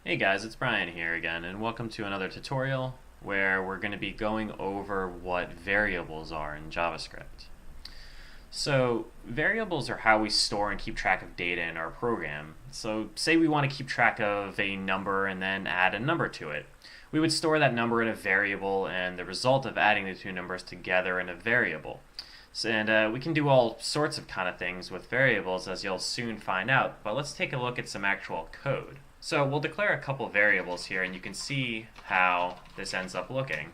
Hey guys, it's Brian here again, and welcome to another tutorial where we're going to be going over what variables are in JavaScript. So, variables are how we store and keep track of data in our program. So, say we want to keep track of a number and then add a number to it. We would store that number in a variable and the result of adding the two numbers together in a variable. And we can do all sorts of kind of things with variables, as you'll soon find out, but let's take a look at some actual code. So we'll declare a couple variables here, and you can see how this ends up looking.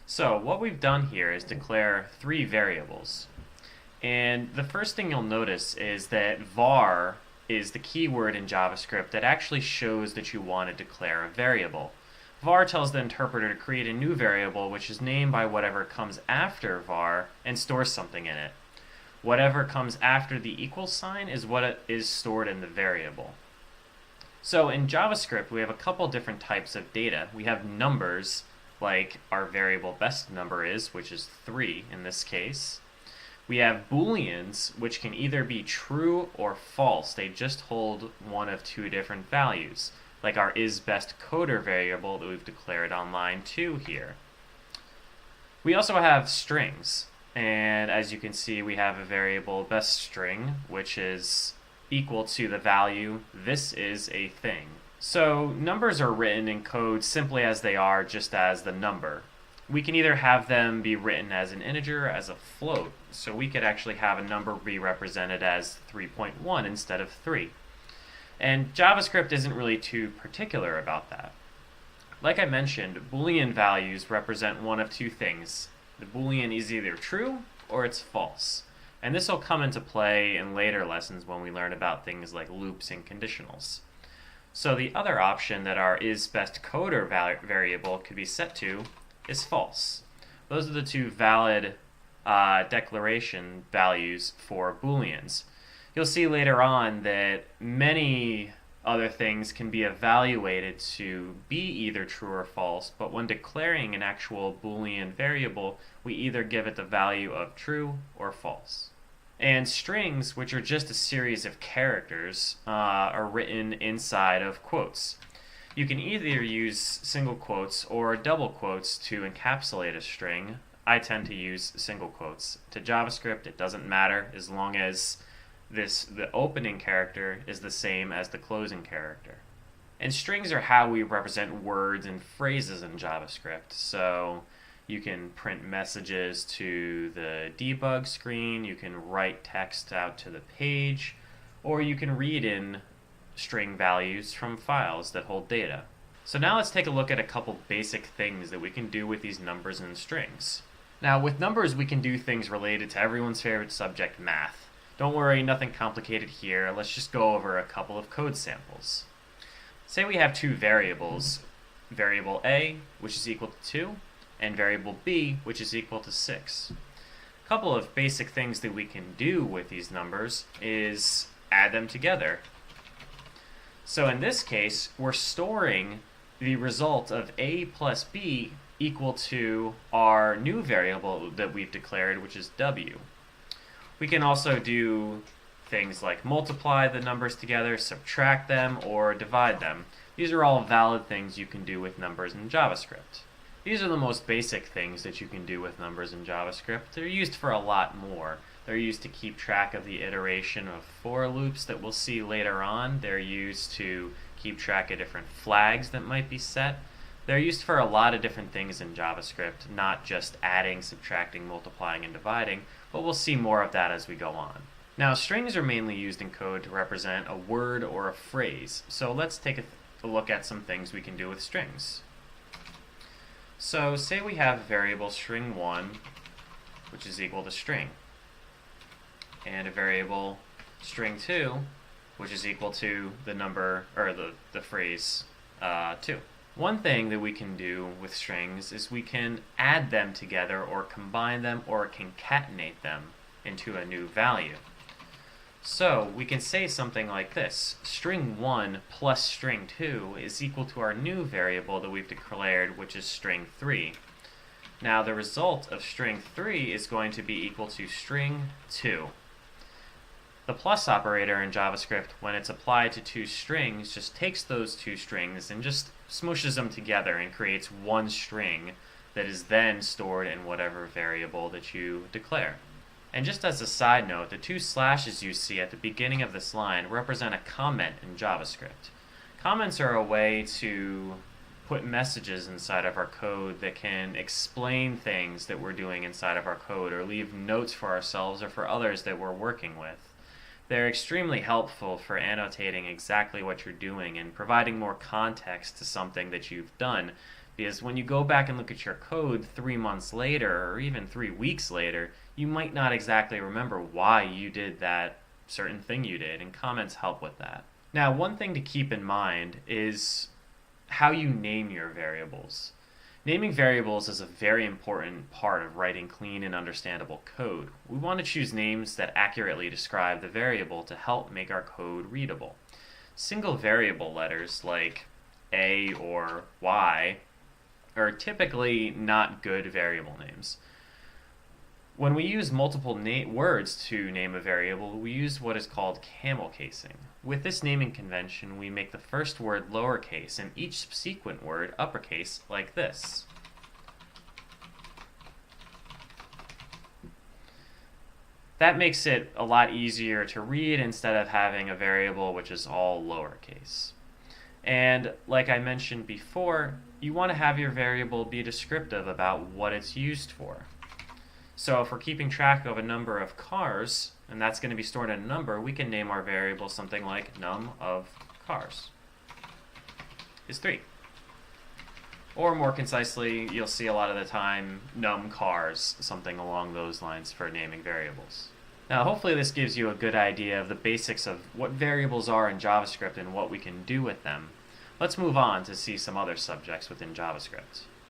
So what we've done here is declare three variables. And the first thing you'll notice is that var is the keyword in JavaScript that actually shows that you want to declare a variable. Var tells the interpreter to create a new variable which is named by whatever comes after var and stores something in it. Whatever comes after the equal sign is what is stored in the variable. So in JavaScript we have a couple different types of data. We have numbers, like our variable best number is, which is 3 in this case. We have booleans, which can either be true or false. They just hold one of two different values, like our isBestCoder variable that we've declared on line 2 here. We also have strings, and as you can see we have a variable bestString, which is equal to the value "this is a thing." So numbers are written in code simply as they are, just as the number. We can either have them be written as an integer or as a float, so we could actually have a number be represented as 3.1 instead of 3. And JavaScript isn't really too particular about that. Like I mentioned, Boolean values represent one of two things. The Boolean is either true or it's false. And this will come into play in later lessons when we learn about things like loops and conditionals. So the other option that our isBestCoder variable could be set to is false. Those are the two valid declaration values for Booleans. You'll see later on that many other things can be evaluated to be either true or false, but when declaring an actual Boolean variable, we either give it the value of true or false. And strings, which are just a series of characters, are written inside of quotes. You can either use single quotes or double quotes to encapsulate a string. I tend to use single quotes. To JavaScript, it doesn't matter as long as the opening character is the same as the closing character. And strings are how we represent words and phrases in JavaScript. So you can print messages to the debug screen, you can write text out to the page, or you can read in string values from files that hold data. So now let's take a look at a couple basic things that we can do with these numbers and strings. Now with numbers we can do things related to everyone's favorite subject, math. Don't worry, nothing complicated here. Let's just go over a couple of code samples. Say we have two variables, variable A, which is equal to 2, and variable B, which is equal to 6. A couple of basic things that we can do with these numbers is add them together. So in this case, we're storing the result of A plus B equal to our new variable that we've declared, which is W. We can also do things like multiply the numbers together, subtract them, or divide them. These are all valid things you can do with numbers in JavaScript. These are the most basic things that you can do with numbers in JavaScript. They're used for a lot more. They're used to keep track of the iteration of for loops that we'll see later on. They're used to keep track of different flags that might be set. They're used for a lot of different things in JavaScript, not just adding, subtracting, multiplying, and dividing, but we'll see more of that as we go on. Now, strings are mainly used in code to represent a word or a phrase, so let's take a look at some things we can do with strings. So say we have a variable string1, which is equal to string, and a variable string2, which is equal to the number, or the phrase 2. One thing that we can do with strings is we can add them together or combine them or concatenate them into a new value. So we can say something like this: string1 plus string2 is equal to our new variable that we've declared, which is string3. Now the result of string 3 is going to be equal to string 2. The plus operator in JavaScript, when it's applied to two strings, just takes those two strings and just smooshes them together and creates one string that is then stored in whatever variable that you declare. And just as a side note, the two slashes you see at the beginning of this line represent a comment in JavaScript. Comments are a way to put messages inside of our code that can explain things that we're doing inside of our code, or leave notes for ourselves or for others that we're working with. They're extremely helpful for annotating exactly what you're doing and providing more context to something that you've done, because when you go back and look at your code 3 months later or even 3 weeks later, you might not exactly remember why you did that certain thing you did, and comments help with that. Now, one thing to keep in mind is how you name your variables. Naming variables is a very important part of writing clean and understandable code. We want to choose names that accurately describe the variable to help make our code readable. Single variable letters like A or Y are typically not good variable names. When we use multiple words to name a variable, we use what is called camel casing. With this naming convention, we make the first word lowercase and each subsequent word uppercase, like this. That makes it a lot easier to read instead of having a variable which is all lowercase. And like I mentioned before, you want to have your variable be descriptive about what it's used for. So if we're keeping track of a number of cars, and that's going to be stored in a number, we can name our variable something like num of cars is 3. Or more concisely, you'll see a lot of the time num cars, something along those lines for naming variables. Now hopefully this gives you a good idea of the basics of what variables are in JavaScript and what we can do with them. Let's move on to see some other subjects within JavaScript.